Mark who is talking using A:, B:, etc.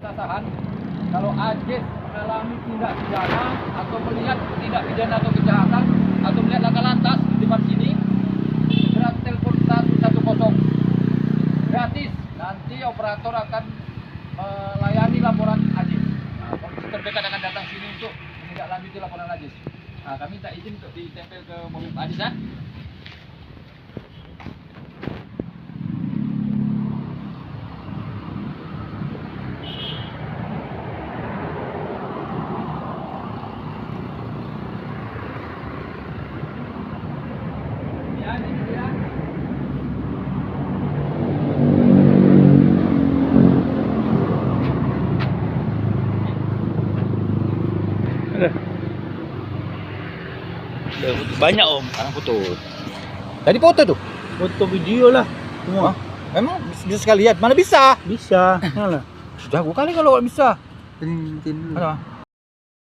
A: pengesahan kalau Ajis mengalami tindak pidana atau melihat tindak pidana atau kejahatan atau melihat laka lantas di depan sini, segera telepon 110 gratis. Nanti operator akan melayani laporan Ajis. Nah, polisi terdekat akan datang sini untuk menindaklanjuti laporan Ajis. Nah, kami minta izin untuk ditempel ke mobil Pak Ajis ya.
B: Banyak om.
A: Sekarang foto. Tadi foto tuh.
B: Foto video lah semua.
A: Memang bisa sekali lihat. Mana bisa?
B: Bisa. Mana?
A: Jago kali kalau bisa.
B: Tin dulu.
A: Mana?